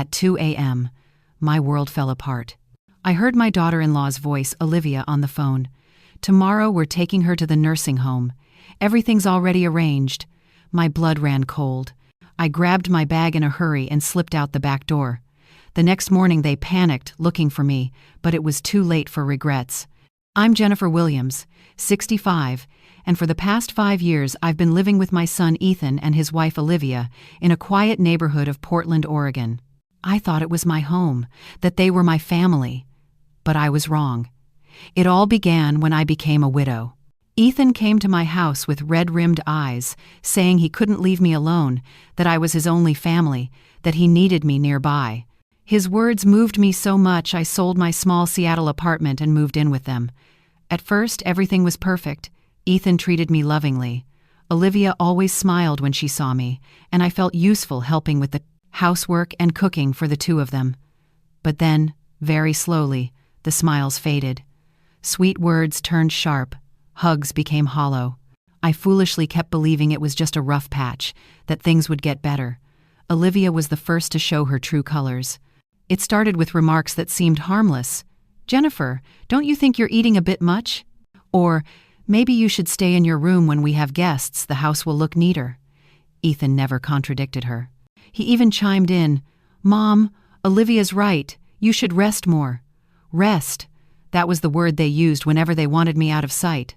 At 2 a.m., my world fell apart. I heard my daughter-in-law's voice, Olivia, on the phone. "Tomorrow we're taking her to the nursing home. Everything's already arranged." My blood ran cold. I grabbed my bag in a hurry and slipped out the back door. The next morning they panicked, looking for me, but it was too late for regrets. I'm Jennifer Williams, 65, and for the past 5 years I've been living with my son Ethan and his wife Olivia in a quiet neighborhood of Portland, Oregon. I thought it was my home, that they were my family. But I was wrong. It all began when I became a widow. Ethan came to my house with red-rimmed eyes, saying he couldn't leave me alone, that I was his only family, that he needed me nearby. His words moved me so much I sold my small Seattle apartment and moved in with them. At first, everything was perfect. Ethan treated me lovingly. Olivia always smiled when she saw me, and I felt useful helping with the housework and cooking for the two of them. But then, very slowly, the smiles faded. Sweet words turned sharp. Hugs became hollow. I foolishly kept believing it was just a rough patch, that things would get better. Olivia was the first to show her true colors. It started with remarks that seemed harmless. "Jennifer, don't you think you're eating a bit much?" Or, "Maybe you should stay in your room when we have guests, the house will look neater." Ethan never contradicted her. He even chimed in, "Mom, Olivia's right, you should rest more." Rest. That was the word they used whenever they wanted me out of sight.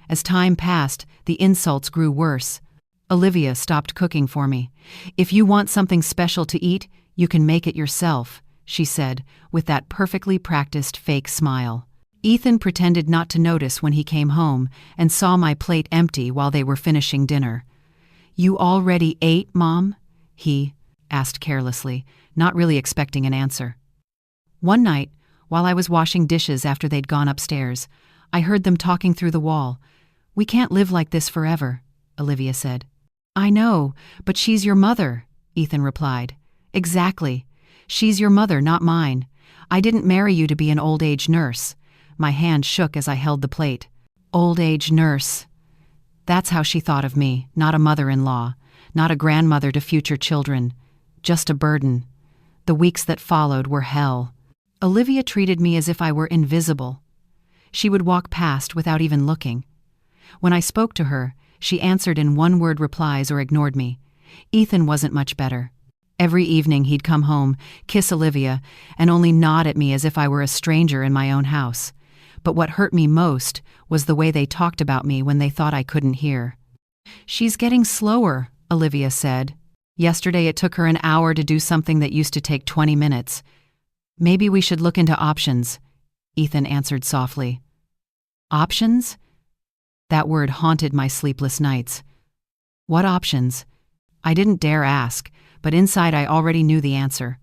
As time passed, the insults grew worse. Olivia stopped cooking for me. "If you want something special to eat, you can make it yourself," she said, with that perfectly practiced fake smile. Ethan pretended not to notice when he came home and saw my plate empty while they were finishing dinner. "You already ate, Mom?" he asked carelessly, not really expecting an answer. One night, while I was washing dishes after they'd gone upstairs, I heard them talking through the wall. "We can't live like this forever," Olivia said. "I know, but she's your mother," Ethan replied. "Exactly. She's your mother, not mine. I didn't marry you to be an old-age nurse." My hand shook as I held the plate. Old-age nurse. That's how she thought of me, not a mother-in-law, not a grandmother to future children, just a burden. The weeks that followed were hell. Olivia treated me as if I were invisible. She would walk past without even looking. When I spoke to her, she answered in one-word replies or ignored me. Ethan wasn't much better. Every evening he'd come home, kiss Olivia, and only nod at me as if I were a stranger in my own house. But what hurt me most was the way they talked about me when they thought I couldn't hear. "She's getting slower," Olivia said. "Yesterday it took her an hour to do something that used to take 20 minutes. Maybe we should look into options," Ethan answered softly. Options? That word haunted my sleepless nights. What options? I didn't dare ask, but inside I already knew the answer.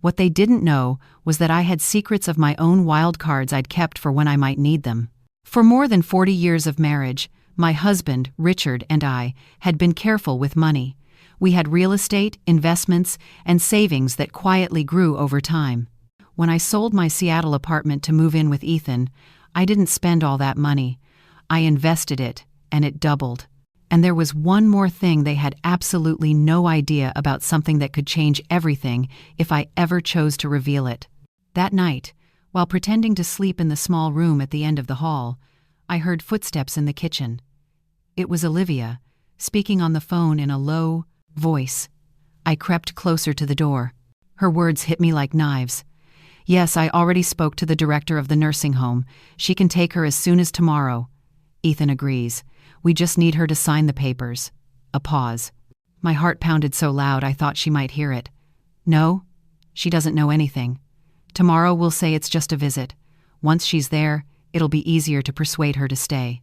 What they didn't know was that I had secrets of my own wild cards I'd kept for when I might need them. For more than 40 years of marriage, my husband, Richard, and I had been careful with money. We had real estate, investments, and savings that quietly grew over time. When I sold my Seattle apartment to move in with Ethan, I didn't spend all that money. I invested it, and it doubled. And there was one more thing they had absolutely no idea about, something that could change everything if I ever chose to reveal it. That night, while pretending to sleep in the small room at the end of the hall, I heard footsteps in the kitchen. It was Olivia, speaking on the phone in a low voice. I crept closer to the door. Her words hit me like knives. "Yes, I already spoke to the director of the nursing home. She can take her as soon as tomorrow." Ethan agrees. "We just need her to sign the papers." A pause. My heart pounded so loud I thought she might hear it. "No, she doesn't know anything. Tomorrow we'll say it's just a visit. Once she's there, it'll be easier to persuade her to stay."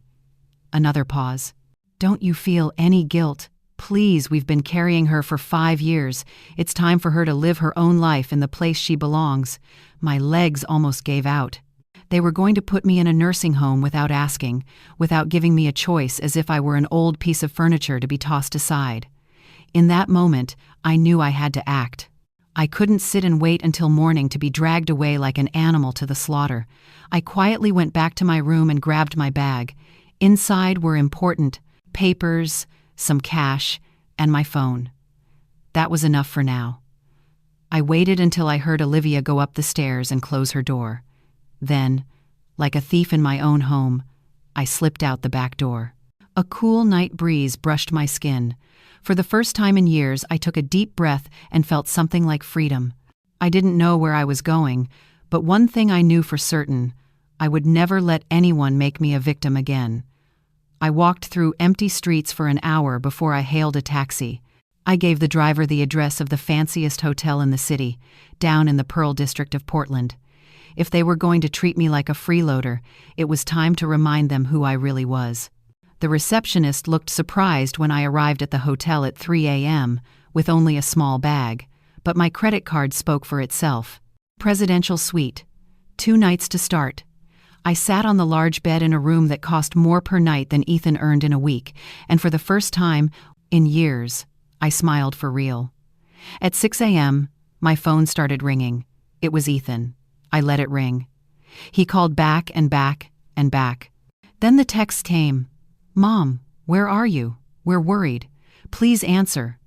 Another pause. "Don't you feel any guilt? Please, we've been carrying her for 5 years. It's time for her to live her own life in the place she belongs." My legs almost gave out. They were going to put me in a nursing home without asking, without giving me a choice, as if I were an old piece of furniture to be tossed aside. In that moment, I knew I had to act. I couldn't sit and wait until morning to be dragged away like an animal to the slaughter. I quietly went back to my room and grabbed my bag. Inside were important papers, some cash, and my phone. That was enough for now. I waited until I heard Olivia go up the stairs and close her door. Then, like a thief in my own home, I slipped out the back door. A cool night breeze brushed my skin. For the first time in years, I took a deep breath and felt something like freedom. I didn't know where I was going, but one thing I knew for certain: I would never let anyone make me a victim again. I walked through empty streets for an hour before I hailed a taxi. I gave the driver the address of the fanciest hotel in the city, down in the Pearl District of Portland. If they were going to treat me like a freeloader, it was time to remind them who I really was. The receptionist looked surprised when I arrived at the hotel at 3 a.m. with only a small bag, but my credit card spoke for itself. Presidential suite. 2 nights to start. I sat on the large bed in a room that cost more per night than Ethan earned in a week, and for the first time in years, I smiled for real. At 6 a.m., my phone started ringing. It was Ethan. I let it ring. He called back and back and back. Then the text came. "Mom, where are you? We're worried. Please answer."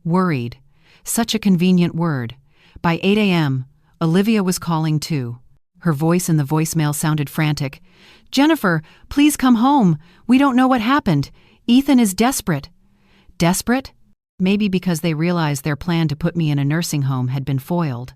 Worried. Such a convenient word. By 8 a.m., Olivia was calling too. Her voice in the voicemail sounded frantic. "Jennifer, please come home. We don't know what happened. Ethan is desperate." Desperate? Maybe because they realized their plan to put me in a nursing home had been foiled.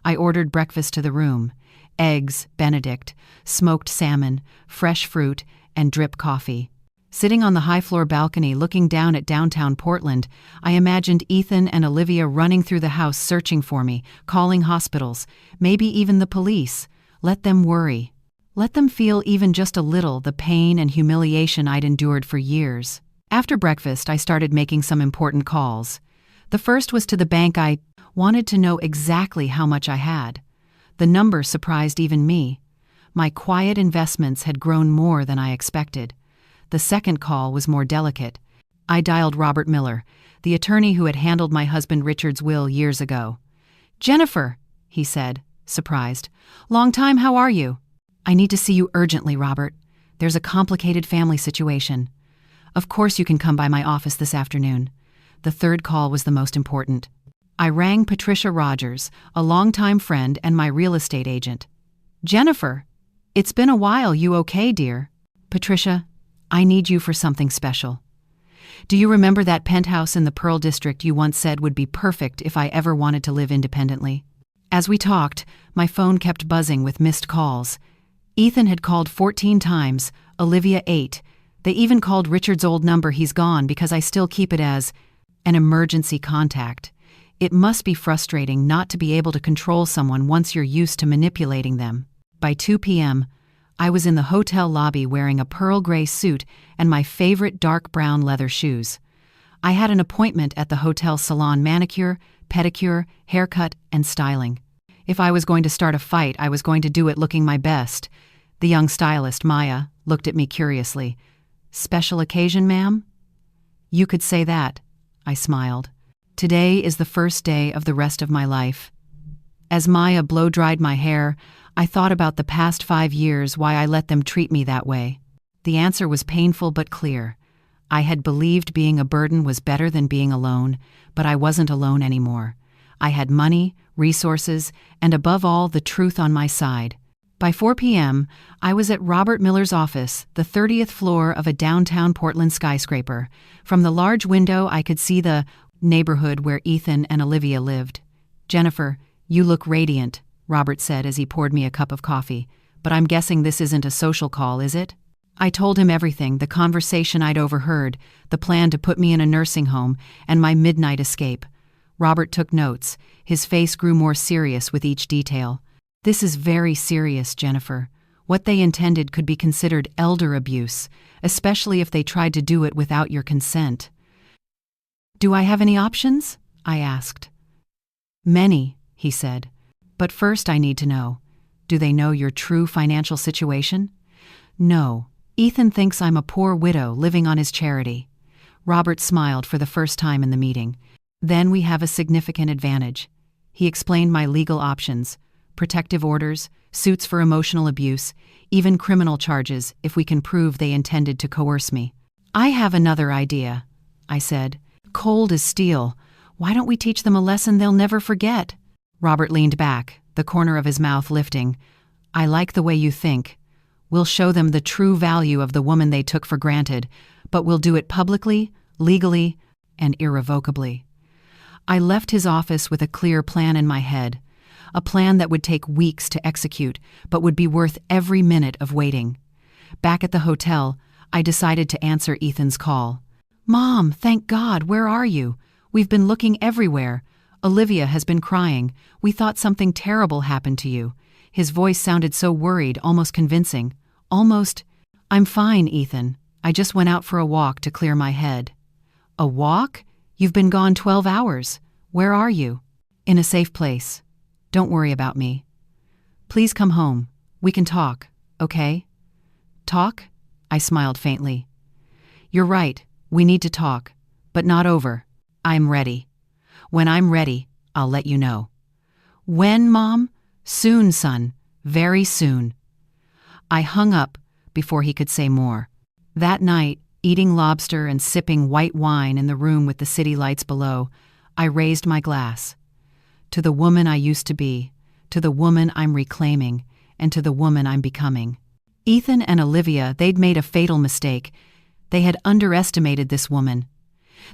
I ordered breakfast to the room: eggs Benedict, smoked salmon, fresh fruit, and drip coffee. Sitting on the high-floor balcony looking down at downtown Portland, I imagined Ethan and Olivia running through the house searching for me, calling hospitals, maybe even the police. Let them worry. Let them feel even just a little the pain and humiliation I'd endured for years. After breakfast, I started making some important calls. The first was to the bank. I wanted to know exactly how much I had. The number surprised even me. My quiet investments had grown more than I expected. The second call was more delicate. I dialed Robert Miller, the attorney who had handled my husband Richard's will years ago. "Jennifer," he said, surprised. "Long time, how are you?" "I need to see you urgently, Robert. There's a complicated family situation." "Of course you can come by my office this afternoon." The third call was the most important. I rang Patricia Rogers, a longtime friend and my real estate agent. "Jennifer, it's been a while. You okay, dear?" "Patricia, I need you for something special. Do you remember that penthouse in the Pearl District you once said would be perfect if I ever wanted to live independently?" As we talked, my phone kept buzzing with missed calls. Ethan had called 14 times, Olivia 8. They even called Richard's old number. He's gone because I still keep it as an emergency contact. It must be frustrating not to be able to control someone once you're used to manipulating them. By 2 p.m., I was in the hotel lobby wearing a pearl gray suit and my favorite dark brown leather shoes. I had an appointment at the hotel salon: manicure, pedicure, haircut, and styling. If I was going to start a fight, I was going to do it looking my best. The young stylist, Maya, looked at me curiously. "Special occasion, ma'am?" "You could say that," I smiled. "Today is the first day of the rest of my life." As Maya blow-dried my hair, I thought about the past 5 years, why I let them treat me that way. The answer was painful but clear. I had believed being a burden was better than being alone, but I wasn't alone anymore. I had money, resources, and above all, the truth on my side. By 4 p.m., I was at Robert Miller's office, the 30th floor of a downtown Portland skyscraper. From the large window, I could see the neighborhood where Ethan and Olivia lived. "Jennifer, you look radiant," Robert said as he poured me a cup of coffee. "But I'm guessing this isn't a social call, is it?" I told him everything: the conversation I'd overheard, the plan to put me in a nursing home, and my midnight escape. Robert took notes. His face grew more serious with each detail. "This is very serious, Jennifer. What they intended could be considered elder abuse, especially if they tried to do it without your consent." "Do I have any options?" I asked. "Many," he said. "But first I need to know, do they know your true financial situation?" "No. Ethan thinks I'm a poor widow living on his charity." Robert smiled for the first time in the meeting. "Then we have a significant advantage." He explained my legal options: protective orders, suits for emotional abuse, even criminal charges if we can prove they intended to coerce me. "I have another idea," I said. "Cold as steel. Why don't we teach them a lesson they'll never forget?" Robert leaned back, the corner of his mouth lifting. I like the way you think. We'll show them the true value of the woman they took for granted, but we'll do it publicly, legally, and irrevocably. I left his office with a clear plan in my head, a plan that would take weeks to execute, but would be worth every minute of waiting. Back at the hotel, I decided to answer Ethan's call. "Mom, thank God, where are you? We've been looking everywhere. Olivia has been crying. We thought something terrible happened to you." His voice sounded so worried, almost convincing. "I'm fine, Ethan. I just went out for a walk to clear my head." "A walk? You've been gone 12 hours. Where are you?" "In a safe place. Don't worry about me. Please come home. We can talk, okay?" "Talk?" I smiled faintly. "You're right. We need to talk. But not over. I'm ready. When I'm ready, I'll let you know." "When, Mom?" "Soon, son. Very soon." I hung up before he could say more. That night, eating lobster and sipping white wine in the room with the city lights below, I raised my glass. To the woman I used to be, to the woman I'm reclaiming, and to the woman I'm becoming. Ethan and Olivia, they'd made a fatal mistake. They had underestimated this woman.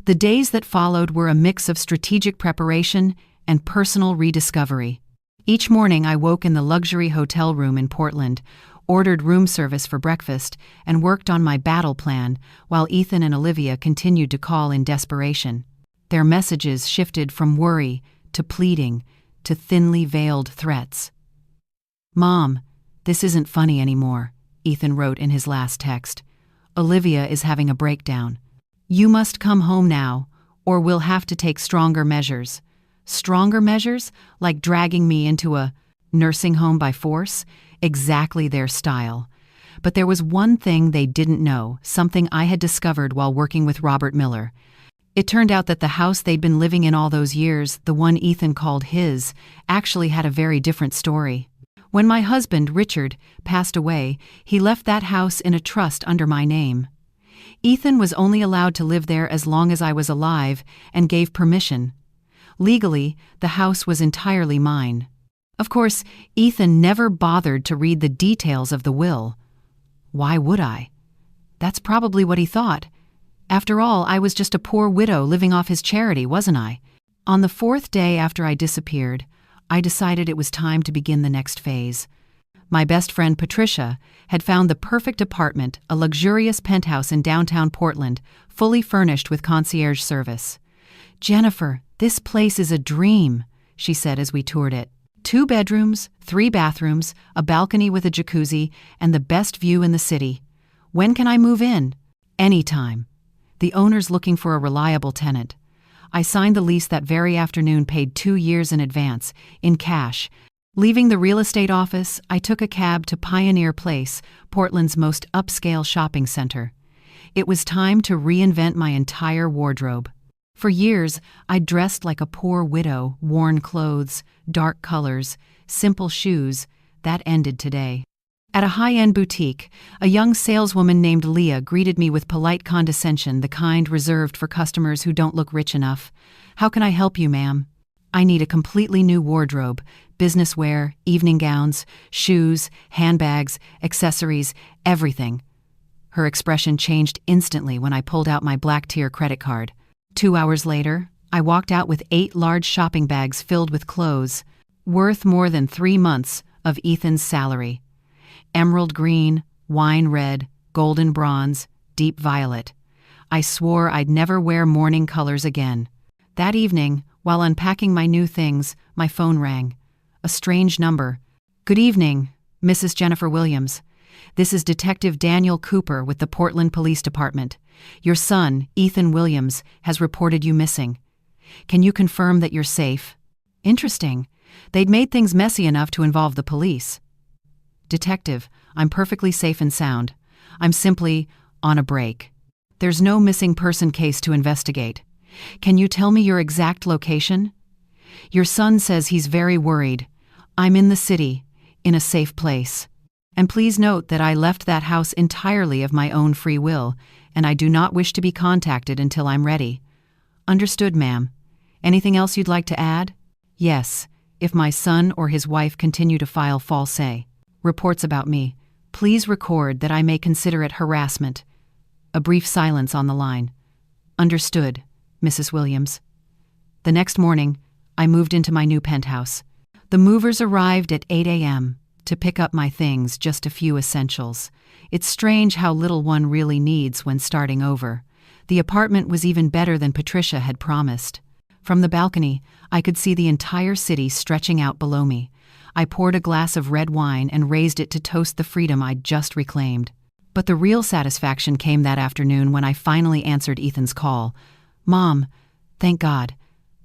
The days that followed were a mix of strategic preparation and personal rediscovery. Each morning I woke in the luxury hotel room in Portland, ordered room service for breakfast, and worked on my battle plan while Ethan and Olivia continued to call in desperation. Their messages shifted from worry to pleading to thinly veiled threats. "Mom, this isn't funny anymore," Ethan wrote in his last text. "Olivia is having a breakdown. You must come home now, or we'll have to take stronger measures." Stronger measures? Like dragging me into a nursing home by force? Exactly their style. But there was one thing they didn't know, something I had discovered while working with Robert Miller. It turned out that the house they'd been living in all those years, the one Ethan called his, actually had a very different story. When my husband, Richard, passed away, he left that house in a trust under my name. Ethan was only allowed to live there as long as I was alive and gave permission. Legally, the house was entirely mine. Of course, Ethan never bothered to read the details of the will. Why would I? That's probably what he thought. After all, I was just a poor widow living off his charity, wasn't I? On the 4th day after I disappeared, I decided it was time to begin the next phase. My best friend Patricia had found the perfect apartment, a luxurious penthouse in downtown Portland, fully furnished with concierge service. "Jennifer, this place is a dream," she said as we toured it. 2 bedrooms, 3 bathrooms, a balcony with a jacuzzi, and the best view in the city. "When can I move in?" "Anytime. The owner's looking for a reliable tenant." I signed the lease that very afternoon, paid 2 years in advance, in cash. Leaving the real estate office, I took a cab to Pioneer Place, Portland's most upscale shopping center. It was time to reinvent my entire wardrobe. For years, I'd dressed like a poor widow, worn clothes, dark colors, simple shoes. That ended today. At a high-end boutique, a young saleswoman named Leah greeted me with polite condescension, the kind reserved for customers who don't look rich enough. "How can I help you, ma'am?" "I need a completely new wardrobe, business wear, evening gowns, shoes, handbags, accessories, everything." Her expression changed instantly when I pulled out my Black-tier credit card. 2 hours later, I walked out with 8 large shopping bags filled with clothes, worth more than 3 months of Ethan's salary. Emerald green, wine red, golden bronze, deep violet. I swore I'd never wear morning colors again. That evening, while unpacking my new things, my phone rang. A strange number. "Good evening, Mrs. Jennifer Williams. This is Detective Daniel Cooper with the Portland Police Department. Your son, Ethan Williams, has reported you missing. Can you confirm that you're safe?" Interesting. They'd made things messy enough to involve the police. "Detective, I'm perfectly safe and sound. I'm simply on a break. There's no missing person case to investigate. Can you tell me your exact location?" "Your son says he's very worried. I'm in the city, in a safe place. And please note that I left that house entirely of my own free will, and I do not wish to be contacted until I'm ready." "Understood, ma'am. Anything else you'd like to add?" "Yes. If my son or his wife continue to file false reports about me, please record that I may consider it harassment. A brief silence on the line. Understood, Mrs. Williams. The next morning, I moved into my new penthouse. The movers arrived at 8 a.m. to pick up my things, just a few essentials. It's strange how little one really needs when starting over. The apartment was even better than Patricia had promised. From the balcony, I could see the entire city stretching out below me. I poured a glass of red wine and raised it to toast the freedom I'd just reclaimed. But the real satisfaction came that afternoon when I finally answered Ethan's call. Mom, thank God.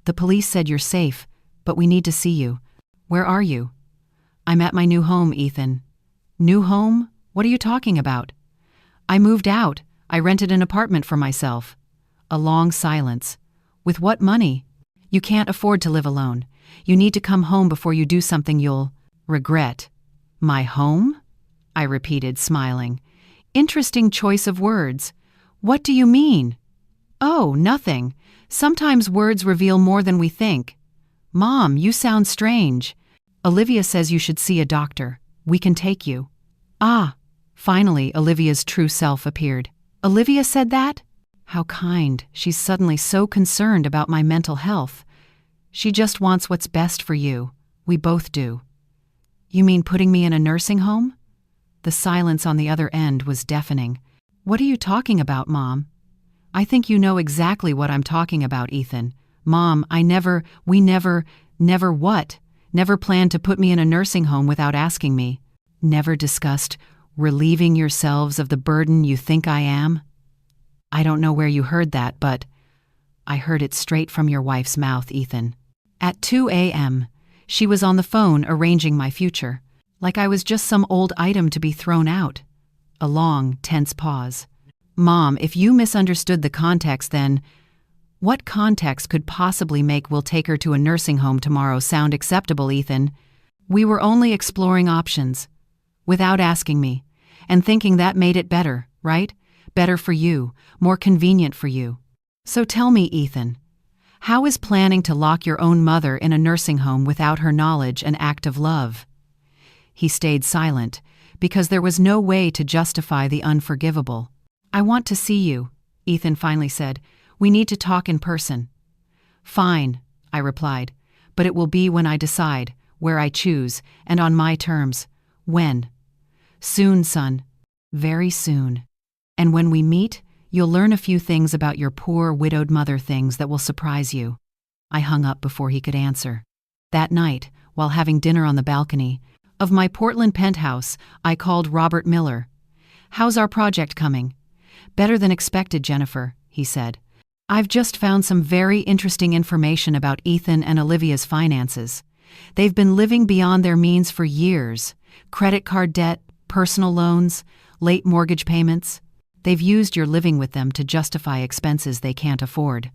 The police said you're safe, but we need to see you. Where are you? I'm at my new home, Ethan. New home? What are you talking about? I moved out. I rented an apartment for myself. A long silence. With what money? You can't afford to live alone. You need to come home before you do something you'll regret. My home? I repeated, smiling. Interesting choice of words. What do you mean? Oh, nothing. Sometimes words reveal more than we think. Mom, you sound strange. Olivia says you should see a doctor. We can take you. Ah, finally, Olivia's true self appeared. Olivia said that? How kind. She's suddenly so concerned about my mental health. She just wants what's best for you. We both do. You mean putting me in a nursing home? The silence on the other end was deafening. What are you talking about, Mom? I think you know exactly what I'm talking about, Ethan. Mom, we never what? Never planned to put me in a nursing home without asking me. Never discussed relieving yourselves of the burden you think I am? I don't know where you heard that, but I heard it straight from your wife's mouth, Ethan. At 2 a.m., she was on the phone arranging my future, like I was just some old item to be thrown out. A long, tense pause. Mom, if you misunderstood the context, then what context could possibly make "we'll take her to a nursing home tomorrow" sound acceptable, Ethan? We were only exploring options, without asking me, and thinking that made it better, right? Better for you, more convenient for you. So tell me, Ethan, how is planning to lock your own mother in a nursing home without her knowledge an act of love? He stayed silent, because there was no way to justify the unforgivable. I want to see you, Ethan finally said. We need to talk in person. Fine, I replied, but it will be when I decide, where I choose, and on my terms. When? Soon, son. Very soon. And when we meet, you'll learn a few things about your poor widowed mother, things that will surprise you. I hung up before he could answer. That night, while having dinner on the balcony of my Portland penthouse, I called Robert Miller. How's our project coming? Better than expected, Jennifer, he said. I've just found some very interesting information about Ethan and Olivia's finances. They've been living beyond their means for years. Credit card debt, personal loans, late mortgage payments. They've used your living with them to justify expenses they can't afford.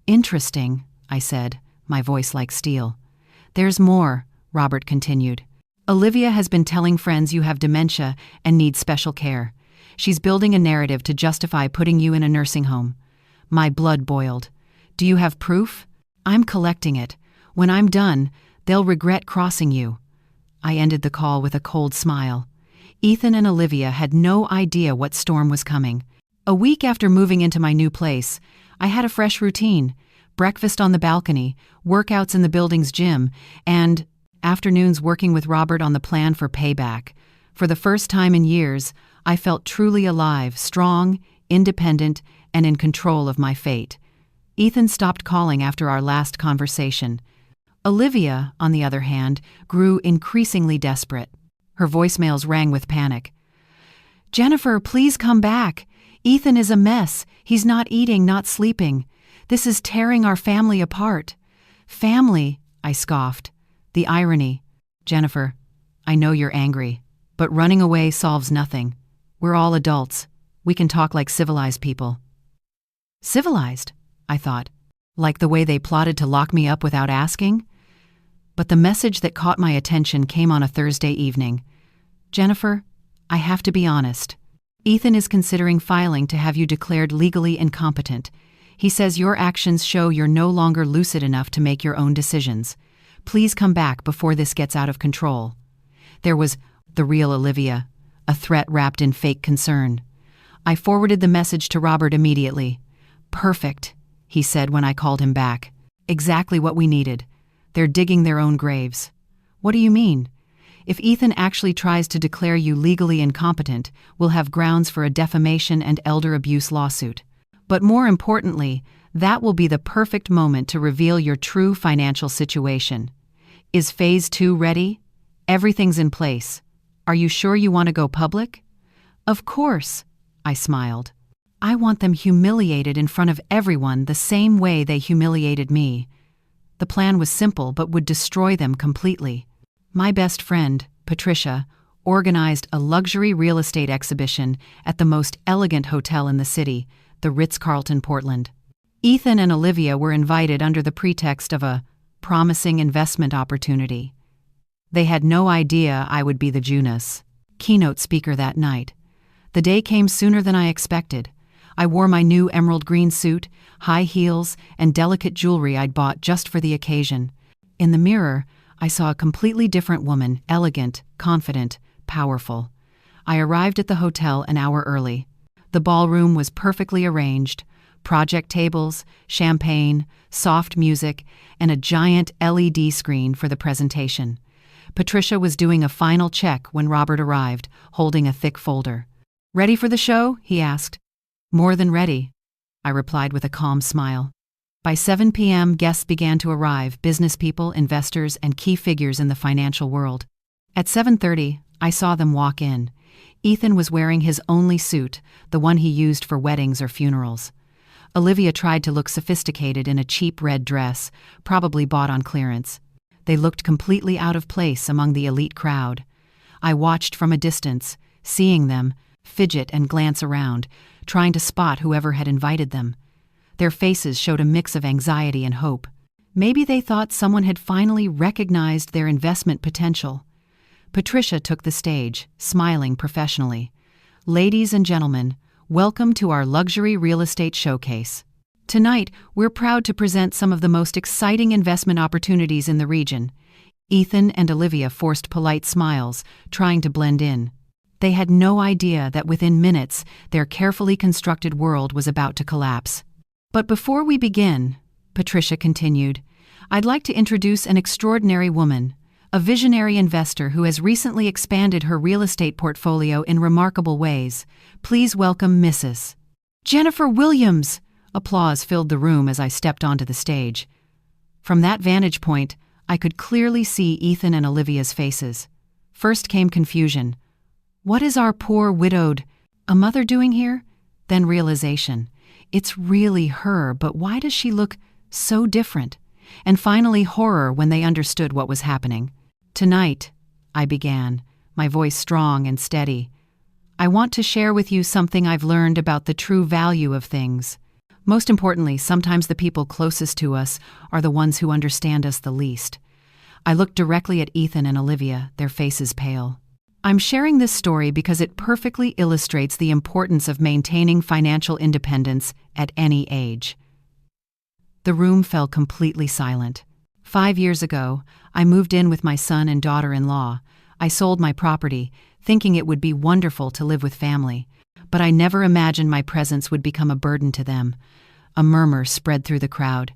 Interesting, I said, my voice like steel. There's more, Robert continued. Olivia has been telling friends you have dementia and need special care. She's building a narrative to justify putting you in a nursing home. My blood boiled. Do you have proof? I'm collecting it. When I'm done, they'll regret crossing you. I ended the call with a cold smile. Ethan and Olivia had no idea what storm was coming. A week after moving into my new place, I had a fresh routine. Breakfast on the balcony, workouts in the building's gym, and afternoons working with Robert on the plan for payback. For the first time in years, I felt truly alive, strong, independent, and in control of my fate. Ethan stopped calling after our last conversation. Olivia, on the other hand, grew increasingly desperate. Her voicemails rang with panic. Jennifer, please come back. Ethan is a mess. He's not eating, not sleeping. This is tearing our family apart. Family, I scoffed. The irony. Jennifer, I know you're angry, but running away solves nothing. We're all adults. We can talk like civilized people. Civilized, I thought. Like the way they plotted to lock me up without asking? But the message that caught my attention came on a Thursday evening. Jennifer, I have to be honest. Ethan is considering filing to have you declared legally incompetent. He says your actions show you're no longer lucid enough to make your own decisions. Please come back before this gets out of control. There was the real Olivia, a threat wrapped in fake concern. I forwarded the message to Robert immediately. "Perfect," he said when I called him back. "Exactly what we needed. They're digging their own graves." "What do you mean?" "If Ethan actually tries to declare you legally incompetent, we'll have grounds for a defamation and elder abuse lawsuit. But more importantly, that will be the perfect moment to reveal your true financial situation. Is Phase 2 ready? Everything's in place. Are you sure you want to go public?" "Of course," I smiled. "I want them humiliated in front of everyone the same way they humiliated me." The plan was simple but would destroy them completely. My best friend, Patricia, organized a luxury real estate exhibition at the most elegant hotel in the city, the Ritz-Carlton Portland. Ethan and Olivia were invited under the pretext of a promising investment opportunity. They had no idea I would be the Junas keynote speaker that night. The day came sooner than I expected. I wore my new emerald green suit, high heels, and delicate jewelry I'd bought just for the occasion. In the mirror, I saw a completely different woman, elegant, confident, powerful. I arrived at the hotel an hour early. The ballroom was perfectly arranged: project tables, champagne, soft music, and a giant LED screen for the presentation. Patricia was doing a final check when Robert arrived, holding a thick folder. "Ready for the show?" he asked. "More than ready," I replied with a calm smile. By 7 p.m., guests began to arrive: business people, investors, and key figures in the financial world. At 7:30, I saw them walk in. Ethan was wearing his only suit, the one he used for weddings or funerals. Olivia tried to look sophisticated in a cheap red dress, probably bought on clearance. They looked completely out of place among the elite crowd. I watched from a distance, seeing them fidget and glance around, trying to spot whoever had invited them. Their faces showed a mix of anxiety and hope. Maybe they thought someone had finally recognized their investment potential. Patricia took the stage, smiling professionally. "Ladies and gentlemen, welcome to our luxury real estate showcase. Tonight, we're proud to present some of the most exciting investment opportunities in the region." Ethan and Olivia forced polite smiles, trying to blend in. They had no idea that within minutes, their carefully constructed world was about to collapse. "But before we begin," Patricia continued, "I'd like to introduce an extraordinary woman, a visionary investor who has recently expanded her real estate portfolio in remarkable ways. Please welcome Mrs. Jennifer Williams." Applause filled the room as I stepped onto the stage. From that vantage point, I could clearly see Ethan and Olivia's faces. First came confusion. What is our poor widowed mother doing here? Then realization. It's really her, but why does she look so different? And finally horror when they understood what was happening. "Tonight," I began, my voice strong and steady, "I want to share with you something I've learned about the true value of things. Most importantly, sometimes the people closest to us are the ones who understand us the least." I looked directly at Ethan and Olivia, their faces pale. I'm sharing this story because it perfectly illustrates the importance of maintaining financial independence at any age. The room fell completely silent. 5 years ago, I moved in with my son and daughter-in-law. I sold my property, thinking it would be wonderful to live with family, but I never imagined my presence would become a burden to them. A murmur spread through the crowd,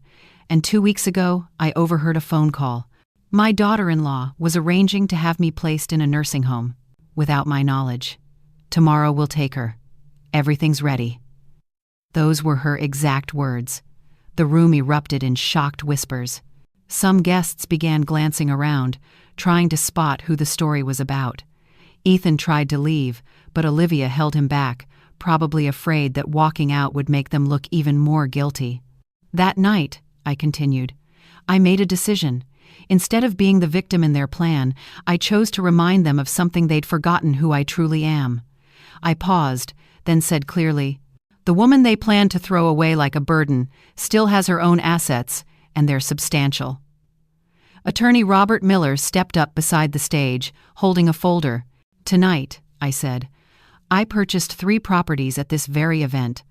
and 2 weeks ago, I overheard a phone call. My daughter-in-law was arranging to have me placed in a nursing home, without my knowledge. "Tomorrow we'll take her. Everything's ready." Those were her exact words. The room erupted in shocked whispers. Some guests began glancing around, trying to spot who the story was about. Ethan tried to leave, but Olivia held him back, probably afraid that walking out would make them look even more guilty. "That night," I continued, "I made a decision. Instead of being the victim in their plan, I chose to remind them of something they'd forgotten: who I truly am." I paused, then said clearly, "The woman they plan to throw away like a burden still has her own assets, and they're substantial." Attorney Robert Miller stepped up beside the stage, holding a folder. "Tonight," I said, "I purchased 3 properties at this very event.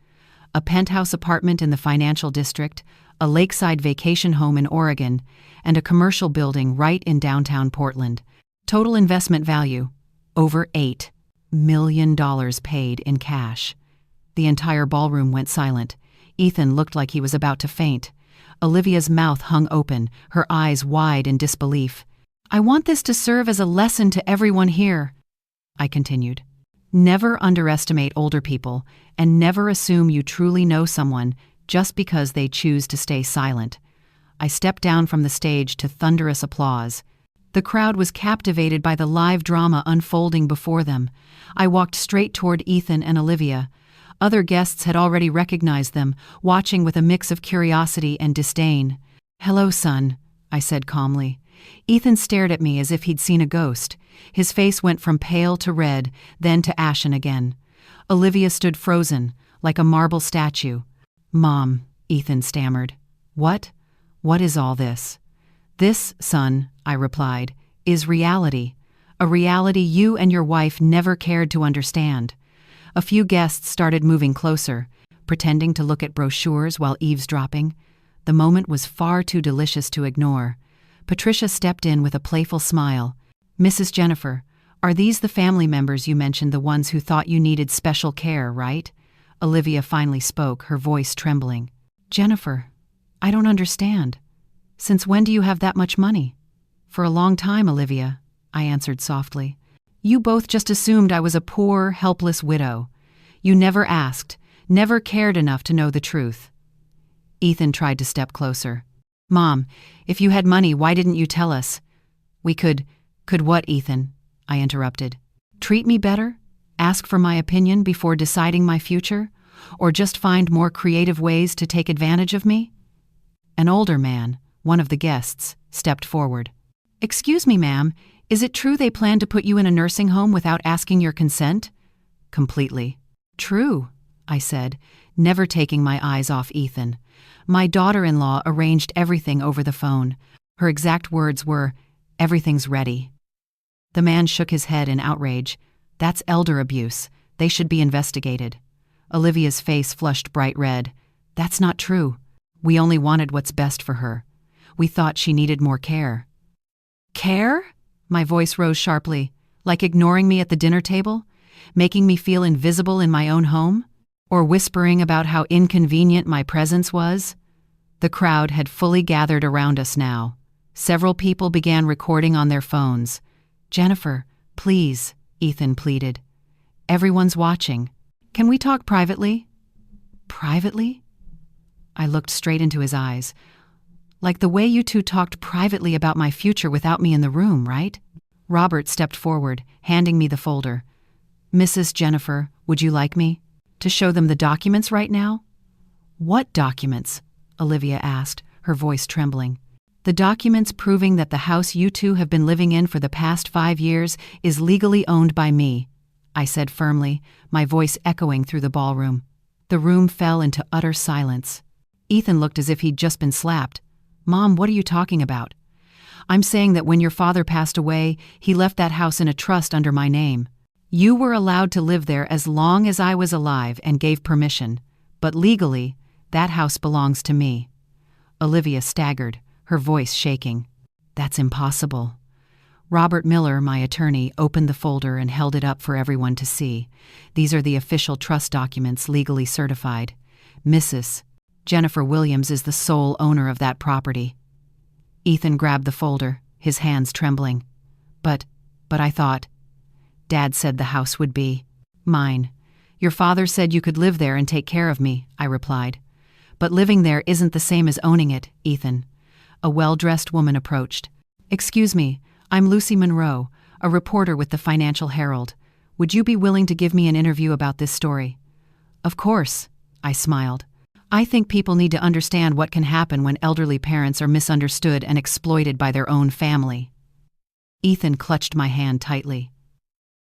a penthouse apartment in the financial district, a lakeside vacation home in Oregon, and a commercial building right in downtown Portland. Total investment value, over $8 million paid in cash. The entire ballroom went silent. Ethan looked like he was about to faint. Olivia's mouth hung open, her eyes wide in disbelief. "I want this to serve as a lesson to everyone here," I continued. "Never underestimate older people, and never assume you truly know someone just because they choose to stay silent." I stepped down from the stage to thunderous applause. The crowd was captivated by the live drama unfolding before them. I walked straight toward Ethan and Olivia. Other guests had already recognized them, watching with a mix of curiosity and disdain. "Hello, son," I said calmly. Ethan stared at me as if he'd seen a ghost. His face went from pale to red, then to ashen again. Olivia stood frozen, like a marble statue. "Mom," Ethan stammered. "What? What is all this?" "This, son," I replied, "is reality. A reality you and your wife never cared to understand." A few guests started moving closer, pretending to look at brochures while eavesdropping. The moment was far too delicious to ignore. Patricia stepped in with a playful smile. "Mrs. Jennifer, are these the family members you mentioned, the ones who thought you needed special care, right?" Olivia finally spoke, her voice trembling. "Jennifer, I don't understand. Since when do you have that much money?" "For a long time, Olivia," I answered softly. "You both just assumed I was a poor, helpless widow. You never asked, never cared enough to know the truth." Ethan tried to step closer. "Mom, if you had money, why didn't you tell us?" "We could what, Ethan?" I interrupted. "Treat me better? Ask for my opinion before deciding my future? Or just find more creative ways to take advantage of me?" An older man, one of the guests, stepped forward. "Excuse me, ma'am, is it true they plan to put you in a nursing home without asking your consent?" "Completely." "True," I said, never taking my eyes off Ethan. "My daughter-in-law arranged everything over the phone. Her exact words were, 'Everything's ready.'" The man shook his head in outrage. "That's elder abuse. They should be investigated." Olivia's face flushed bright red. "That's not true. We only wanted what's best for her. We thought she needed more care." "Care?" My voice rose sharply. "Like ignoring me at the dinner table? Making me feel invisible in my own home? Or whispering about how inconvenient my presence was?" The crowd had fully gathered around us now. Several people began recording on their phones. "Jennifer, please," Ethan pleaded. "Everyone's watching. Can we talk privately?" "Privately?" I looked straight into his eyes. "Like the way you two talked privately about my future without me in the room, right?" Robert stepped forward, handing me the folder. "Mrs. Jennifer, would you like me to show them the documents right now?" "What documents?" Olivia asked, her voice trembling. "The documents proving that the house you two have been living in for the past 5 years is legally owned by me," I said firmly, my voice echoing through the ballroom. The room fell into utter silence. Ethan looked as if he'd just been slapped. "Mom, what are you talking about?" "I'm saying that when your father passed away, he left that house in a trust under my name. You were allowed to live there as long as I was alive and gave permission, but legally, that house belongs to me." Olivia staggered, her voice shaking. "That's impossible." Robert Miller, my attorney, opened the folder and held it up for everyone to see. "These are the official trust documents legally certified. Mrs. Jennifer Williams is the sole owner of that property." Ethan grabbed the folder, his hands trembling. But I thought, Dad said the house would be mine." "Your father said you could live there and take care of me," I replied. "But living there isn't the same as owning it, Ethan." A well-dressed woman approached. "Excuse me, I'm Lucy Monroe, a reporter with the Financial Herald. Would you be willing to give me an interview about this story?" "Of course," I smiled. "I think people need to understand what can happen when elderly parents are misunderstood and exploited by their own family." Ethan clutched my hand tightly.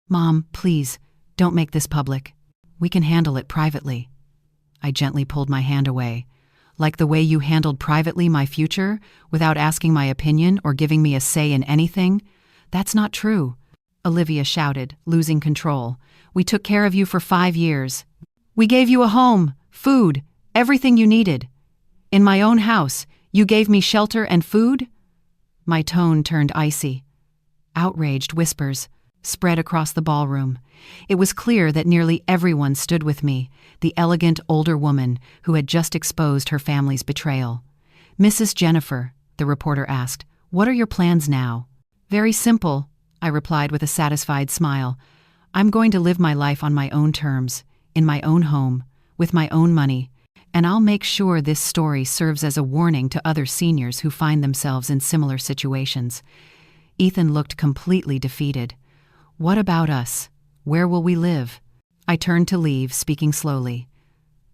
"Mom, please, don't make this public. We can handle it privately." I gently pulled my hand away. "Like the way you handled privately my future, without asking my opinion or giving me a say in anything? That's not true," Olivia shouted, losing control. "We took care of you for 5 years. We gave you a home, Food, everything you needed. In my own house, you gave me shelter and food? My tone turned icy. Outraged whispers spread across the ballroom. It was clear that nearly everyone stood with me, the elegant older woman who had just exposed her family's betrayal. "Mrs. Jennifer," the reporter asked, "what are your plans now?" "Very simple," I replied with a satisfied smile. "I'm going to live my life on my own terms, in my own home, with my own money, and I'll make sure this story serves as a warning to other seniors who find themselves in similar situations." Ethan looked completely defeated. "What about us? Where will we live?" I turned to leave, speaking slowly.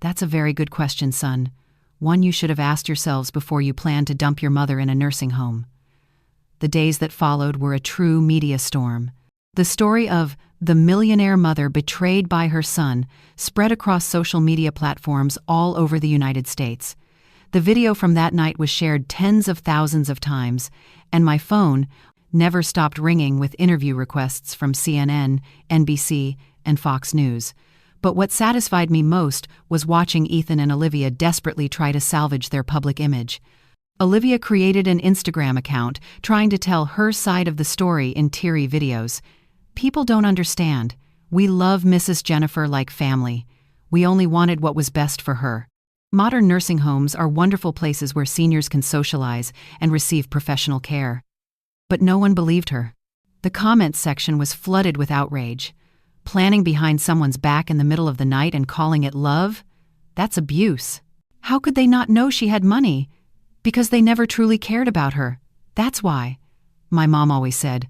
"That's a very good question, son. One you should have asked yourselves before you planned to dump your mother in a nursing home." The days that followed were a true media storm. The story of the millionaire mother betrayed by her son spread across social media platforms all over the United States. The video from that night was shared tens of thousands of times, and my phone never stopped ringing with interview requests from CNN, NBC, and Fox News. But what satisfied me most was watching Ethan and Olivia desperately try to salvage their public image. Olivia created an Instagram account trying to tell her side of the story in teary videos. "People don't understand. We love Mrs. Jennifer like family. We only wanted what was best for her." Modern nursing homes are wonderful places where seniors can socialize and receive professional care. But no one believed her. The comments section was flooded with outrage. Planning behind someone's back in the middle of the night and calling it love? That's abuse. How could they not know she had money? Because they never truly cared about her. That's why. My mom always said,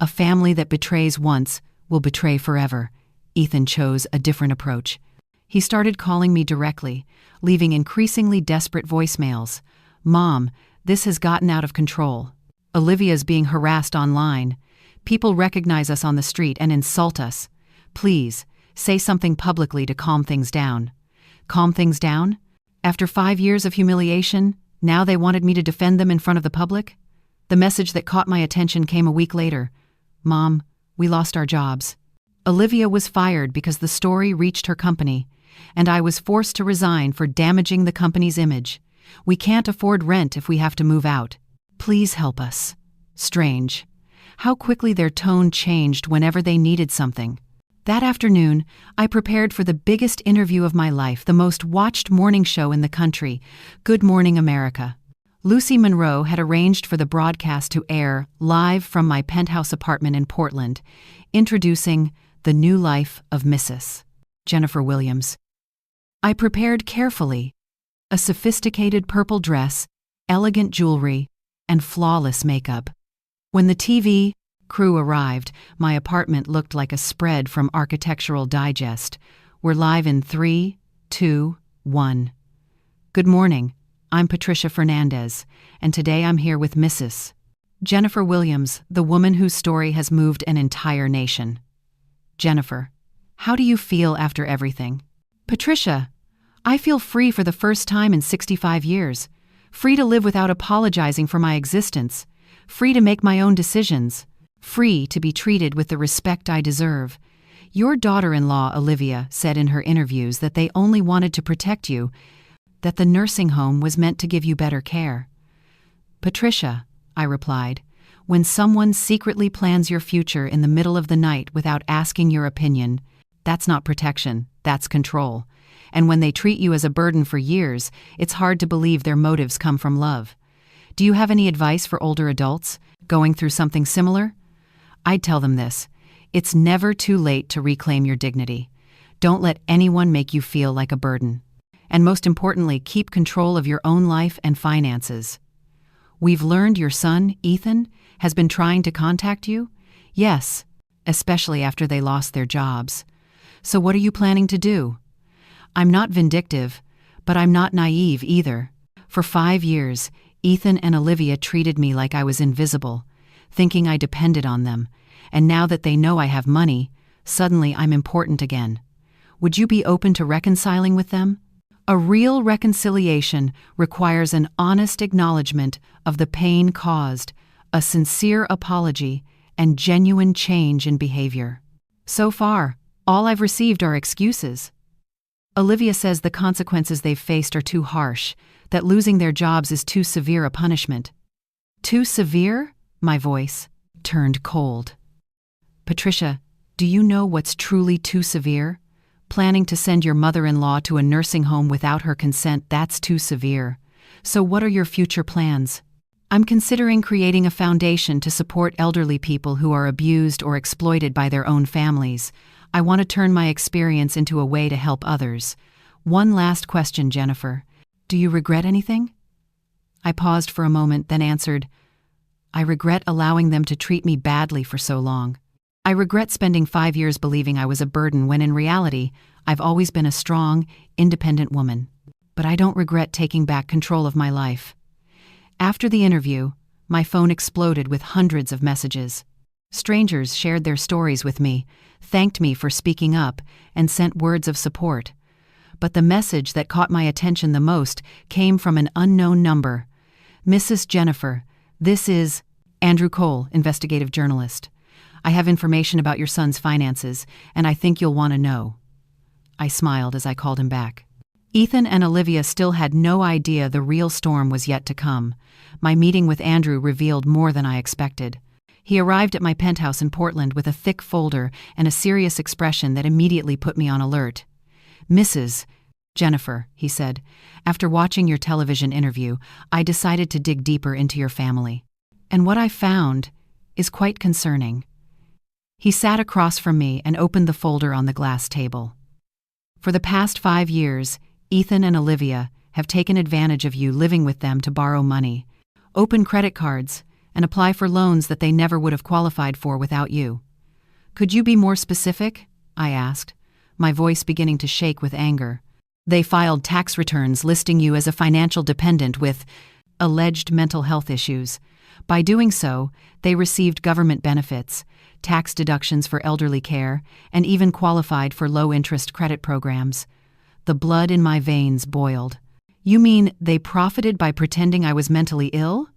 "A family that betrays once will betray forever." Ethan chose a different approach. He started calling me directly, leaving increasingly desperate voicemails. "Mom, this has gotten out of control. Olivia's being harassed online. People recognize us on the street and insult us. Please, say something publicly to calm things down." Calm things down? After 5 years of humiliation, now they wanted me to defend them in front of the public? The message that caught my attention came a week later. "Mom, we lost our jobs. Olivia was fired because the story reached her company, and I was forced to resign for damaging the company's image. We can't afford rent if we have to move out. Please help us." Strange. How quickly their tone changed whenever they needed something. That afternoon, I prepared for the biggest interview of my life, the most watched morning show in the country, Good Morning America. Lucy Monroe had arranged for the broadcast to air live from my penthouse apartment in Portland, introducing the new life of Mrs. Jennifer Williams. I prepared carefully. A sophisticated purple dress, elegant jewelry, and flawless makeup. When the TV crew arrived, my apartment looked like a spread from Architectural Digest. We're live in 3, 2, 1. Good morning. I'm Patricia Fernandez, and today I'm here with Mrs. Jennifer Williams, the woman whose story has moved an entire nation. Jennifer, how do you feel after everything? Patricia, I feel free for the first time in 65 years. Free to live without apologizing for my existence. Free to make my own decisions. Free to be treated with the respect I deserve. Your daughter-in-law, Olivia, said in her interviews that they only wanted to protect you, that the nursing home was meant to give you better care. Patricia, I replied, when someone secretly plans your future in the middle of the night without asking your opinion, that's not protection, that's control. And when they treat you as a burden for years, it's hard to believe their motives come from love. Do you have any advice for older adults going through something similar? I'd tell them this: it's never too late to reclaim your dignity. Don't let anyone make you feel like a burden. And most importantly, keep control of your own life and finances. We've learned your son, Ethan, has been trying to contact you? Yes, especially after they lost their jobs. So what are you planning to do? I'm not vindictive, but I'm not naive either. For 5 years, Ethan and Olivia treated me like I was invisible, thinking I depended on them. And now that they know I have money, suddenly I'm important again. Would you be open to reconciling with them? A real reconciliation requires an honest acknowledgement of the pain caused, a sincere apology, and genuine change in behavior. So far, all I've received are excuses. Olivia says the consequences they've faced are too harsh, that losing their jobs is too severe a punishment. Too severe? My voice turned cold. Patricia, do you know what's truly too severe? Planning to send your mother-in-law to a nursing home without her consent, that's too severe. So what are your future plans? I'm considering creating a foundation to support elderly people who are abused or exploited by their own families. I want to turn my experience into a way to help others. One last question, Jennifer. Do you regret anything? I paused for a moment, then answered, I regret allowing them to treat me badly for so long. I regret spending 5 years believing I was a burden when in reality, I've always been a strong, independent woman. But I don't regret taking back control of my life. After the interview, my phone exploded with hundreds of messages. Strangers shared their stories with me, thanked me for speaking up, and sent words of support. But the message that caught my attention the most came from an unknown number. Mrs. Jennifer, this is Andrew Cole, investigative journalist. I have information about your son's finances, and I think you'll want to know. I smiled as I called him back. Ethan and Olivia still had no idea the real storm was yet to come. My meeting with Andrew revealed more than I expected. He arrived at my penthouse in Portland with a thick folder and a serious expression that immediately put me on alert. Mrs. Jennifer, he said, after watching your television interview, I decided to dig deeper into your family. And what I found is quite concerning. He sat across from me and opened the folder on the glass table. For the past 5 years, Ethan and Olivia have taken advantage of you living with them to borrow money, open credit cards, and apply for loans that they never would have qualified for without you. Could you be more specific? I asked, my voice beginning to shake with anger. They filed tax returns listing you as a financial dependent with alleged mental health issues. By doing so, they received government benefits, tax deductions for elderly care, and even qualified for low-interest credit programs. The blood in my veins boiled. You mean they profited by pretending I was mentally ill?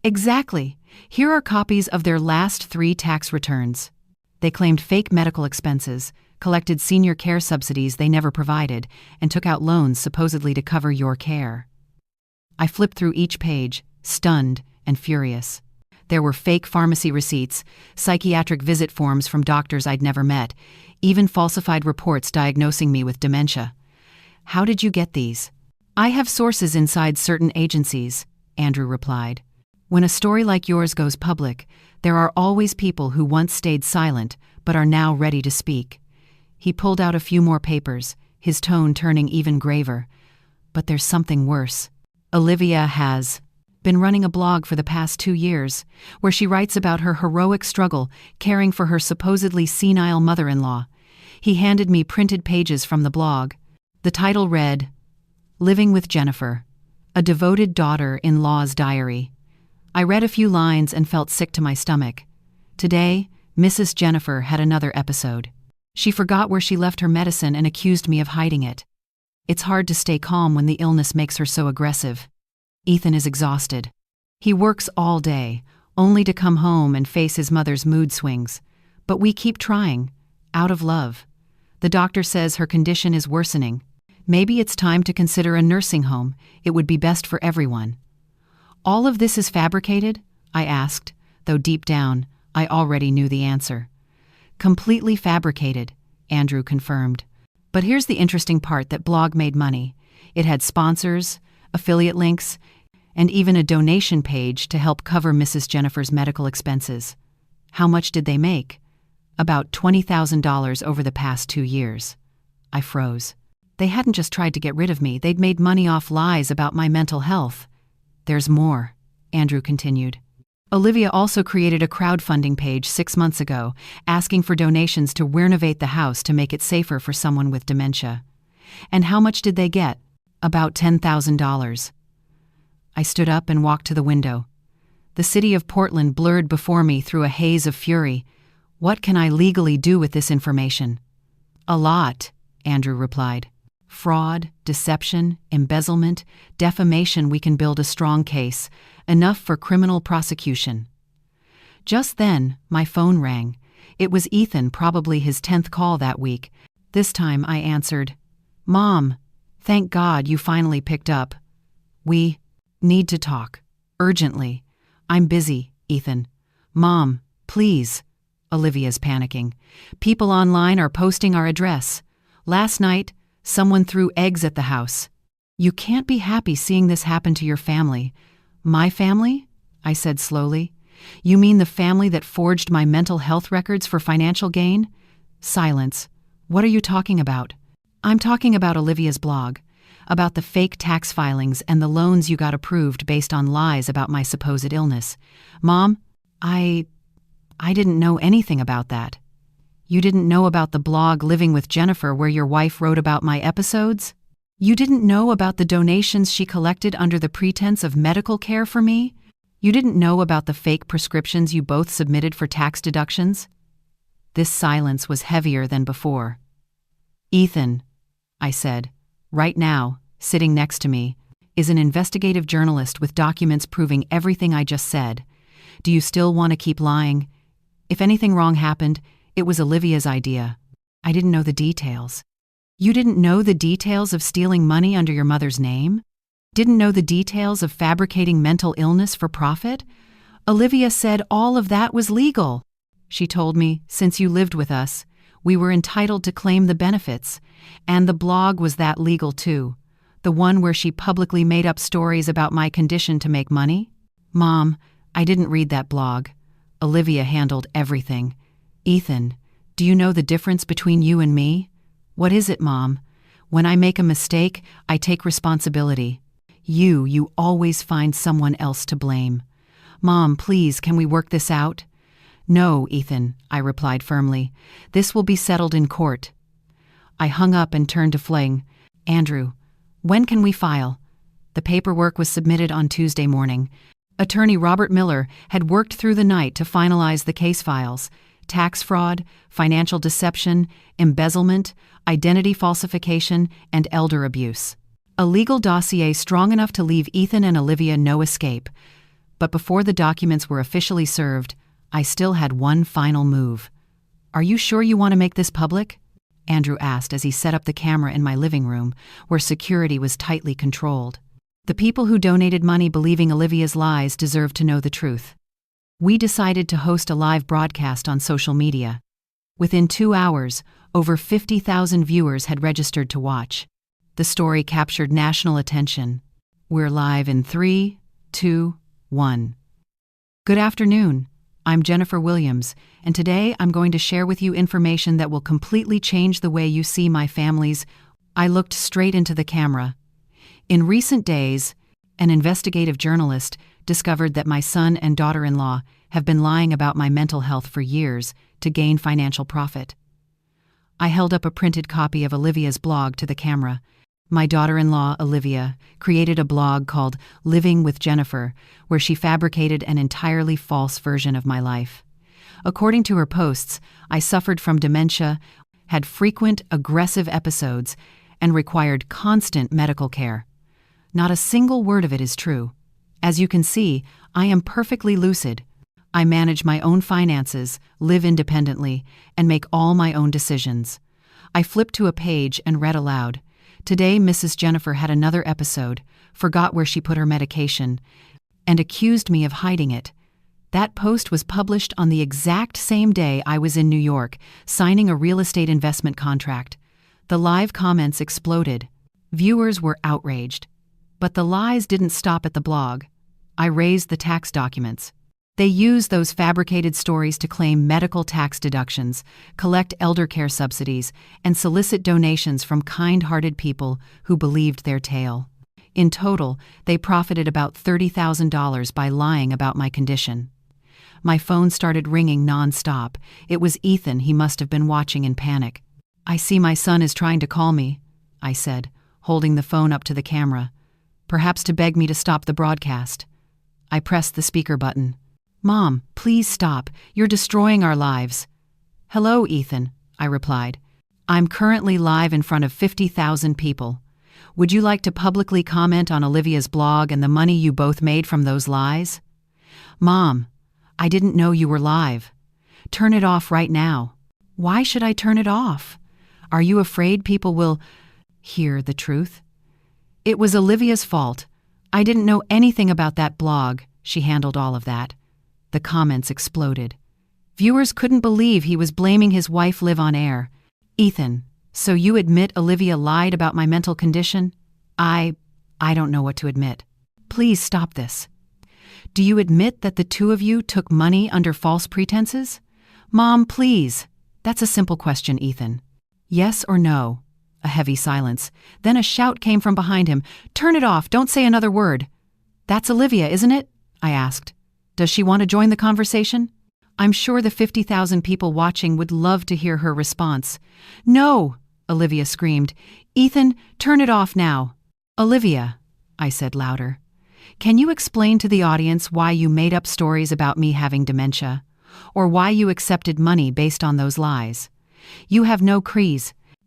Exactly. Here are copies of their last 3 tax returns. They claimed fake medical expenses, collected senior care subsidies they never provided, and took out loans supposedly to cover your care. I flipped through each page, stunned and furious. There were fake pharmacy receipts, psychiatric visit forms from doctors I'd never met, even falsified reports diagnosing me with dementia. How did you get these? I have sources inside certain agencies, Andrew replied. When a story like yours goes public, there are always people who once stayed silent but are now ready to speak. He pulled out a few more papers, his tone turning even graver. But there's something worse. Olivia has been running a blog for the past 2 years, where she writes about her heroic struggle caring for her supposedly senile mother-in-law. He handed me printed pages from the blog. The title read, Living with Jennifer, a devoted daughter-in-law's diary. I read a few lines and felt sick to my stomach. Today, Mrs. Jennifer had another episode. She forgot where she left her medicine and accused me of hiding it. It's hard to stay calm when the illness makes her so aggressive. Ethan is exhausted. He works all day, only to come home and face his mother's mood swings. But we keep trying, out of love. The doctor says her condition is worsening. Maybe it's time to consider a nursing home. It would be best for everyone. All of this is fabricated? I asked, though deep down, I already knew the answer. Completely fabricated, Andrew confirmed. But here's the interesting part: that blog made money. It had sponsors, affiliate links, and even a donation page to help cover Mrs. Jennifer's medical expenses. How much did they make? About $20,000 over the past 2 years. I froze. They hadn't just tried to get rid of me, they'd made money off lies about my mental health. There's more, Andrew continued. Olivia also created a crowdfunding page 6 months ago, asking for donations to renovate the house to make it safer for someone with dementia. And how much did they get? About $10,000. I stood up and walked to the window. The city of Portland blurred before me through a haze of fury. What can I legally do with this information? A lot, Andrew replied. Fraud, deception, embezzlement, defamation. We can build a strong case, enough for criminal prosecution. Just then, my phone rang. It was Ethan, probably his 10th call that week. This time I answered. Mom, thank God you finally picked up. We need to talk. Urgently. I'm busy, Ethan. Mom, please. Olivia's panicking. People online are posting our address. Last night, someone threw eggs at the house. You can't be happy seeing this happen to your family. My family? I said slowly. You mean the family that forged my mental health records for financial gain? Silence. What are you talking about? I'm talking about Olivia's blog, about the fake tax filings and the loans you got approved based on lies about my supposed illness. Mom, I didn't know anything about that. You didn't know about the blog Living with Jennifer where your wife wrote about my episodes? You didn't know about the donations she collected under the pretense of medical care for me? You didn't know about the fake prescriptions you both submitted for tax deductions? This silence was heavier than before. Ethan, I said, right now, sitting next to me, is an investigative journalist with documents proving everything I just said. Do you still want to keep lying? If anything wrong happened, it was Olivia's idea. I didn't know the details. You didn't know the details of stealing money under your mother's name? Didn't know the details of fabricating mental illness for profit? Olivia said all of that was legal. She told me, since you lived with us, we were entitled to claim the benefits, and the blog was that legal too. The one where she publicly made up stories about my condition to make money? Mom, I didn't read that blog. Olivia handled everything. Ethan, do you know the difference between you and me? What is it, Mom? When I make a mistake, I take responsibility. You always find someone else to blame. Mom, please, can we work this out? No, Ethan, I replied firmly. This will be settled in court. I hung up and turned to Fling. Andrew, when can we file? The paperwork was submitted on Tuesday morning. Attorney Robert Miller had worked through the night to finalize the case files: tax fraud, financial deception, embezzlement, identity falsification, and elder abuse. A legal dossier strong enough to leave Ethan and Olivia no escape. But before the documents were officially served, I still had one final move. Are you sure you want to make this public? Andrew asked as he set up the camera in my living room, where security was tightly controlled. The people who donated money believing Olivia's lies deserve to know the truth. We decided to host a live broadcast on social media. Within 2 hours, over 50,000 viewers had registered to watch. The story captured national attention. We're live in 3, 2, 1. Good afternoon. I'm Jennifer Williams, and today I'm going to share with you information that will completely change the way you see my family's. I looked straight into the camera. In recent days, an investigative journalist discovered that my son and daughter-in-law have been lying about my mental health for years to gain financial profit. I held up a printed copy of Olivia's blog to the camera. My daughter-in-law, Olivia, created a blog called Living with Jennifer, where she fabricated an entirely false version of my life. According to her posts, I suffered from dementia, had frequent aggressive episodes, and required constant medical care. Not a single word of it is true. As you can see, I am perfectly lucid. I manage my own finances, live independently, and make all my own decisions. I flipped to a page and read aloud. Today, Mrs. Jennifer had another episode, forgot where she put her medication, and accused me of hiding it. That post was published on the exact same day I was in New York, signing a real estate investment contract. The live comments exploded. Viewers were outraged. But the lies didn't stop at the blog. I raised the tax documents. They used those fabricated stories to claim medical tax deductions, collect elder care subsidies, and solicit donations from kind-hearted people who believed their tale. In total, they profited about $30,000 by lying about my condition. My phone started ringing non-stop. It was Ethan. He must have been watching in panic. I see my son is trying to call me, I said, holding the phone up to the camera. Perhaps to beg me to stop the broadcast. I pressed the speaker button. Mom, please stop. You're destroying our lives. Hello, Ethan, I replied. I'm currently live in front of 50,000 people. Would you like to publicly comment on Olivia's blog and the money you both made from those lies? Mom, I didn't know you were live. Turn it off right now. Why should I turn it off? Are you afraid people will... hear the truth. It was Olivia's fault. I didn't know anything about that blog. She handled all of that. The comments exploded. Viewers couldn't believe he was blaming his wife Liv on air. Ethan, so you admit Olivia lied about my mental condition? I don't know what to admit. Please stop this. Do you admit that the two of you took money under false pretenses? Mom, please. That's a simple question, Ethan. Yes or no? A heavy silence. Then a shout came from behind him. Turn it off, don't say another word. That's Olivia, isn't it? I asked. Does she want to join the conversation? I'm sure the 50,000 people watching would love to hear her response. No, Olivia screamed. Ethan, turn it off now. Olivia, I said louder. Can you explain to the audience why you made up stories about me having dementia? Or why you accepted money based on those lies? You have no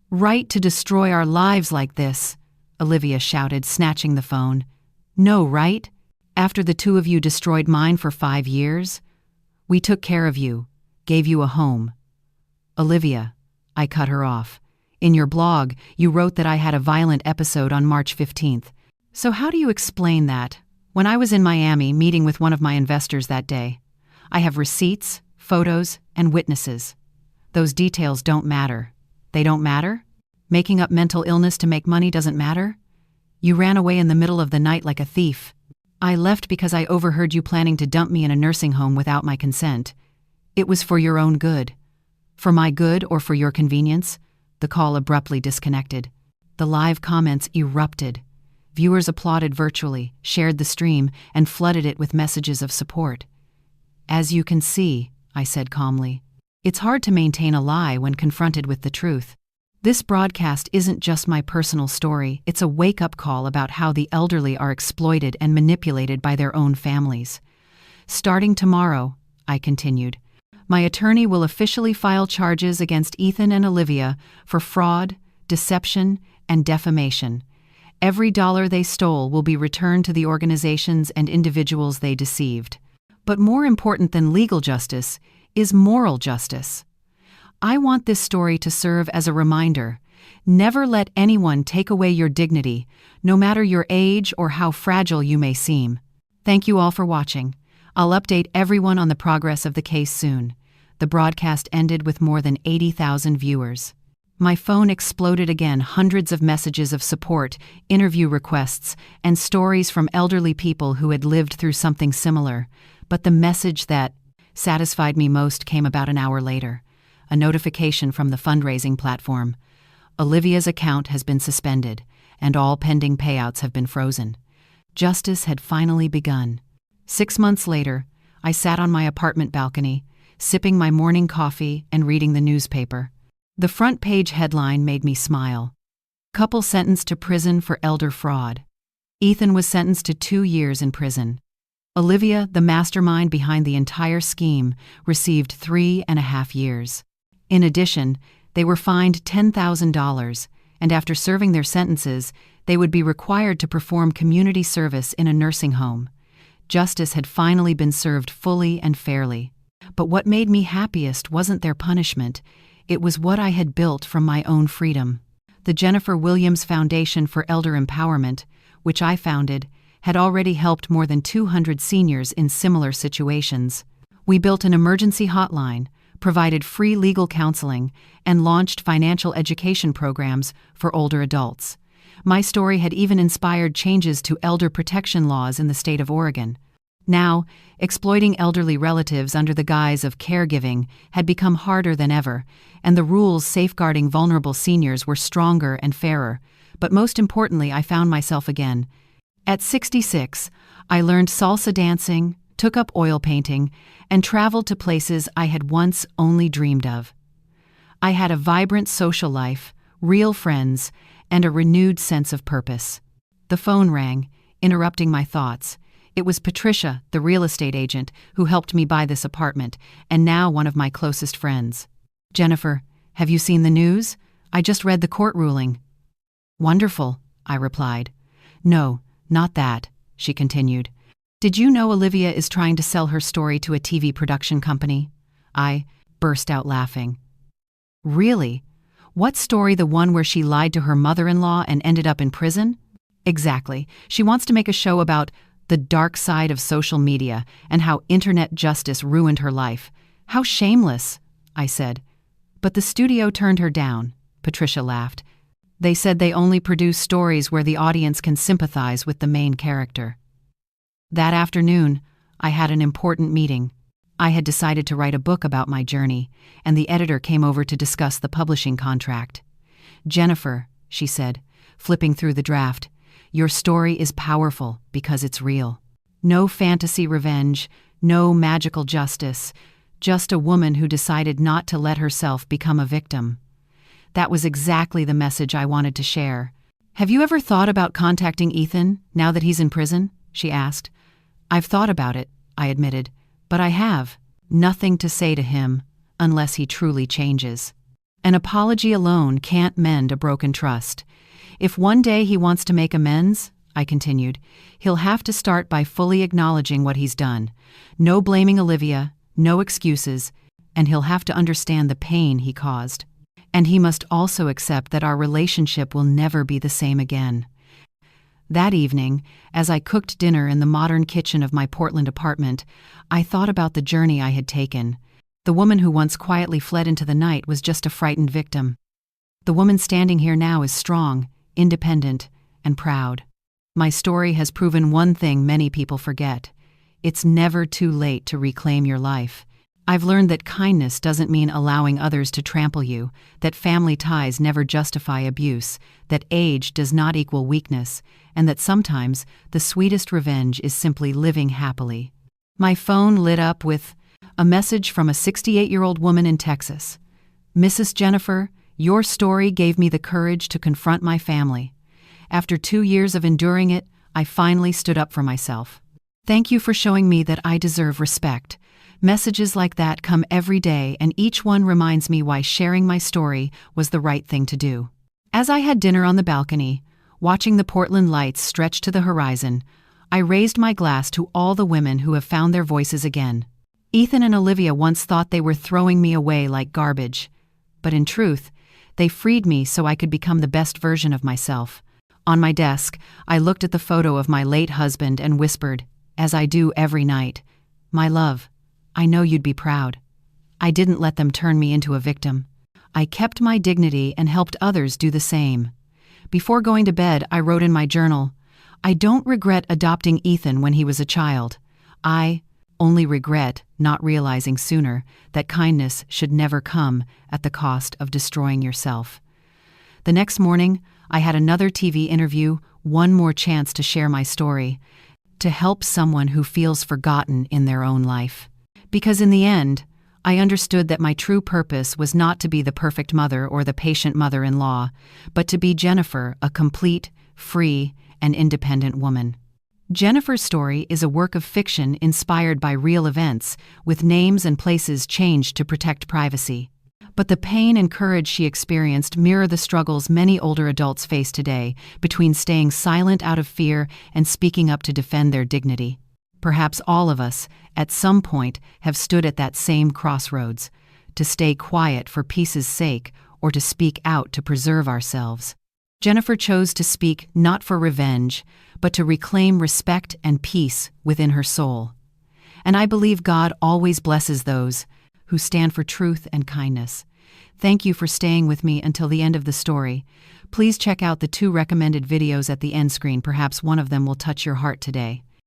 right to destroy our lives like this, Olivia shouted, snatching the phone. No, right? After the two of you destroyed mine for 5 years? We took care of you, gave you a home. Olivia, I cut her off. In your blog, you wrote that I had a violent episode on March 15th. So how do you explain that? When I was in Miami meeting with one of my investors that day, I have receipts, photos, and witnesses. Those details don't matter. They don't matter? Making up mental illness to make money doesn't matter? You ran away in the middle of the night like a thief. I left because I overheard you planning to dump me in a nursing home without my consent. It was for your own good. For my good or for your convenience? The call abruptly disconnected. The live comments erupted. Viewers applauded virtually, shared the stream, and flooded it with messages of support. As you can see, I said calmly, it's hard to maintain a lie when confronted with the truth. This broadcast isn't just my personal story, it's a wake-up call about how the elderly are exploited and manipulated by their own families. Starting tomorrow, I continued, my attorney will officially file charges against Ethan and Olivia for fraud, deception, and defamation. Every dollar they stole will be returned to the organizations and individuals they deceived. But more important than legal justice is moral justice. I want this story to serve as a reminder. Never let anyone take away your dignity, no matter your age or how fragile you may seem. Thank you all for watching. I'll update everyone on the progress of the case soon. The broadcast ended with more than 80,000 viewers. My phone exploded again, hundreds of messages of support, interview requests, and stories from elderly people who had lived through something similar. But the message that satisfied me most came about an hour later. A notification from the fundraising platform. Olivia's account has been suspended, and all pending payouts have been frozen. Justice had finally begun. 6 months later, I sat on my apartment balcony, sipping my morning coffee and reading the newspaper. The front page headline made me smile. Couple sentenced to prison for elder fraud. Ethan was sentenced to 2 years in prison. Olivia, the mastermind behind the entire scheme, received 3.5 years. In addition, they were fined $10,000, and after serving their sentences, they would be required to perform community service in a nursing home. Justice had finally been served fully and fairly. But what made me happiest wasn't their punishment. It was what I had built from my own freedom. The Jennifer Williams Foundation for Elder Empowerment, which I founded, had already helped more than 200 seniors in similar situations. We built an emergency hotline, provided free legal counseling, and launched financial education programs for older adults. My story had even inspired changes to elder protection laws in the state of Oregon. Now, exploiting elderly relatives under the guise of caregiving had become harder than ever, and the rules safeguarding vulnerable seniors were stronger and fairer. But most importantly, I found myself again. At 66, I learned salsa dancing, took up oil painting, and traveled to places I had once only dreamed of. I had a vibrant social life, real friends, and a renewed sense of purpose. The phone rang, interrupting my thoughts. It was Patricia, the real estate agent, who helped me buy this apartment, and now one of my closest friends. Jennifer, have you seen the news? I just read the court ruling. Wonderful, I replied. No, not that, she continued. Did you know Olivia is trying to sell her story to a TV production company? I burst out laughing. Really? What story, the one where she lied to her mother-in-law and ended up in prison? Exactly. She wants to make a show about the dark side of social media and how internet justice ruined her life. How shameless, I said. But the studio turned her down, Patricia laughed. They said they only produce stories where the audience can sympathize with the main character. That afternoon, I had an important meeting. I had decided to write a book about my journey, and the editor came over to discuss the publishing contract. "Jennifer," she said, flipping through the draft, "your story is powerful because it's real. No fantasy revenge, no magical justice, just a woman who decided not to let herself become a victim." That was exactly the message I wanted to share. "Have you ever thought about contacting Ethan now that he's in prison?" she asked. "I've thought about it," I admitted, "but I have nothing to say to him unless he truly changes. An apology alone can't mend a broken trust. If one day he wants to make amends," I continued, "he'll have to start by fully acknowledging what he's done. No blaming Olivia, no excuses, and he'll have to understand the pain he caused. And he must also accept that our relationship will never be the same again." That evening, as I cooked dinner in the modern kitchen of my Portland apartment, I thought about the journey I had taken. The woman who once quietly fled into the night was just a frightened victim. The woman standing here now is strong, independent, and proud. My story has proven one thing many people forget. It's never too late to reclaim your life. I've learned that kindness doesn't mean allowing others to trample you, that family ties never justify abuse, that age does not equal weakness, and that sometimes the sweetest revenge is simply living happily. My phone lit up with a message from a 68-year-old woman in Texas. "Mrs. Jennifer, your story gave me the courage to confront my family. After 2 years of enduring it, I finally stood up for myself. Thank you for showing me that I deserve respect." Messages like that come every day, and each one reminds me why sharing my story was the right thing to do. As I had dinner on the balcony, watching the Portland lights stretch to the horizon, I raised my glass to all the women who have found their voices again. Ethan and Olivia once thought they were throwing me away like garbage, but in truth, they freed me so I could become the best version of myself. On my desk, I looked at the photo of my late husband and whispered, as I do every night, "My love, I know you'd be proud." I didn't let them turn me into a victim. I kept my dignity and helped others do the same. Before going to bed, I wrote in my journal, "I don't regret adopting Ethan when he was a child. I only regret not realizing sooner that kindness should never come at the cost of destroying yourself." The next morning, I had another TV interview, one more chance to share my story, to help someone who feels forgotten in their own life. Because in the end, I understood that my true purpose was not to be the perfect mother or the patient mother-in-law, but to be Jennifer, a complete, free, and independent woman. Jennifer's story is a work of fiction inspired by real events, with names and places changed to protect privacy. But the pain and courage she experienced mirror the struggles many older adults face today, between staying silent out of fear and speaking up to defend their dignity. Perhaps all of us, at some point, have stood at that same crossroads, to stay quiet for peace's sake or to speak out to preserve ourselves. Jennifer chose to speak not for revenge, but to reclaim respect and peace within her soul. And I believe God always blesses those who stand for truth and kindness. Thank you for staying with me until the end of the story. Please check out the 2 recommended videos at the end screen. Perhaps one of them will touch your heart today.